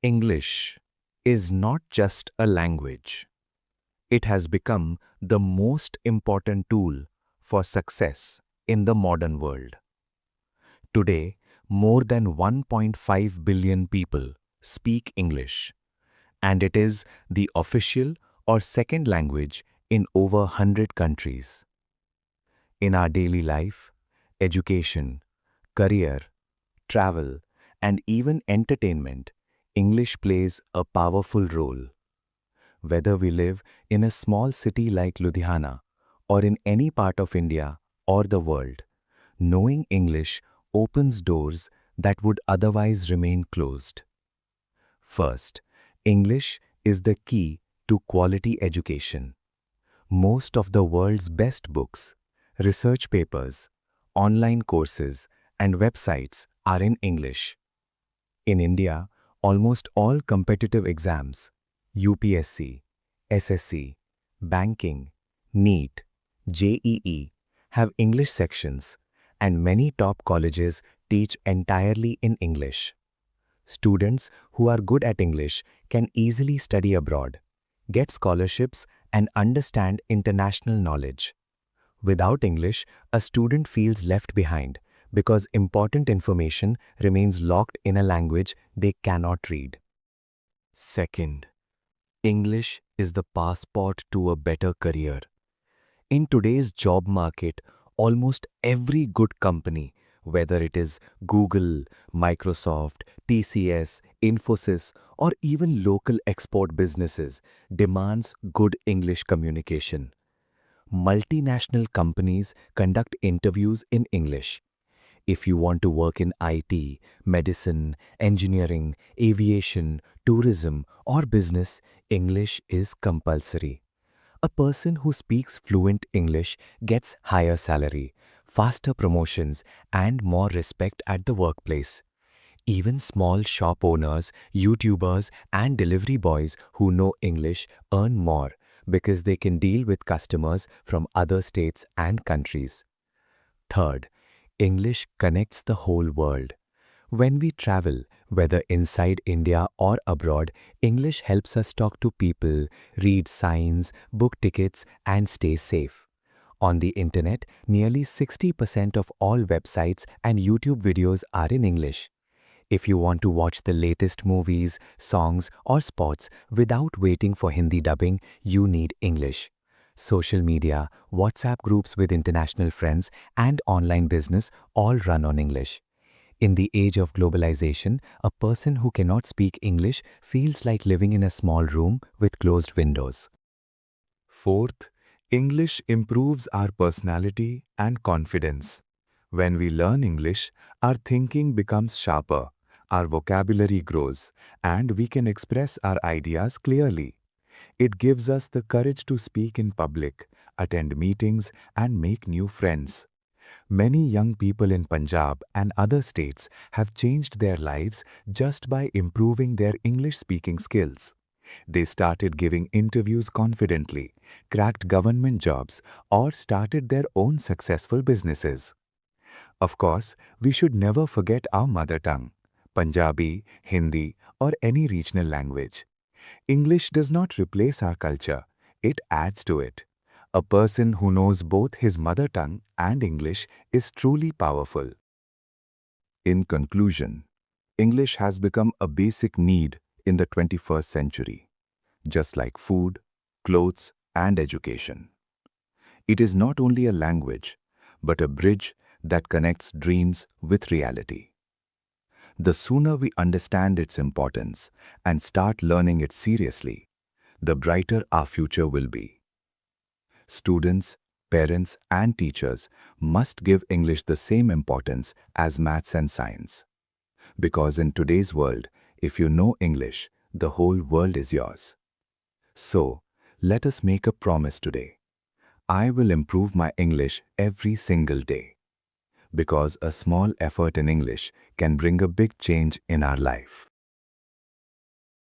English is not just a language. It has become the most important tool for success in the modern world. Today, more than 1.5 billion people speak English, and it is the official or second language in over 100 countries. In our daily life, education, career, travel, and even entertainment, English plays a powerful role. Whether we live in a small city like Ludhiana or in any part of India or the world, knowing English opens doors that would otherwise remain closed. First, English is the key to quality education. Most of the world's best books, research papers, online courses, and websites are in English. In India, almost all competitive exams, UPSC, SSC, banking, NEET, JEE, have English sections, and many top colleges teach entirely in English. Students who are good at English can easily study abroad, get scholarships, and understand international knowledge. Without English, a student feels left behind because important information remains locked in a language they cannot read. Second, English is the passport to a better career. In today's job market, almost every good company, whether it is Google, Microsoft, TCS, Infosys, or even local export businesses, demands good English communication. Multinational companies conduct interviews in English. If you want to work in IT, medicine, engineering, aviation, tourism, or business, English is compulsory. A person who speaks fluent English gets higher salary, faster promotions, and more respect at the workplace. Even small shop owners, YouTubers, and delivery boys who know English earn more because they can deal with customers from other states and countries. Third, English connects the whole world. When we travel, whether inside India or abroad, English helps us talk to people, read signs, book tickets, and stay safe. On the internet, nearly 60% of all websites and YouTube videos are in English. If you want to watch the latest movies, songs, or sports without waiting for Hindi dubbing, you need English. Social media, WhatsApp groups with international friends, and online business all run on English. In the age of globalization, a person who cannot speak English feels like living in a small room with closed windows. Fourth, English improves our personality and confidence. When we learn English, our thinking becomes sharper, our vocabulary grows, and we can express our ideas clearly. It gives us the courage to speak in public, attend meetings, and make new friends. Many young people in Punjab and other states have changed their lives just by improving their English-speaking skills. They started giving interviews confidently, cracked government jobs, or started their own successful businesses. Of course, we should never forget our mother tongue, Punjabi, Hindi, or any regional language. English does not replace our culture, it adds to it. A person who knows both his mother tongue and English is truly powerful. In conclusion, English has become a basic need in the 21st century, just like food, clothes, and education. It is not only a language, but a bridge that connects dreams with reality. The sooner we understand its importance and start learning it seriously, the brighter our future will be. Students, parents, and teachers must give English the same importance as maths and science. Because in today's world, if you know English, the whole world is yours. So, let us make a promise today. I will improve my English every single day. Because a small effort in English can bring a big change in our life.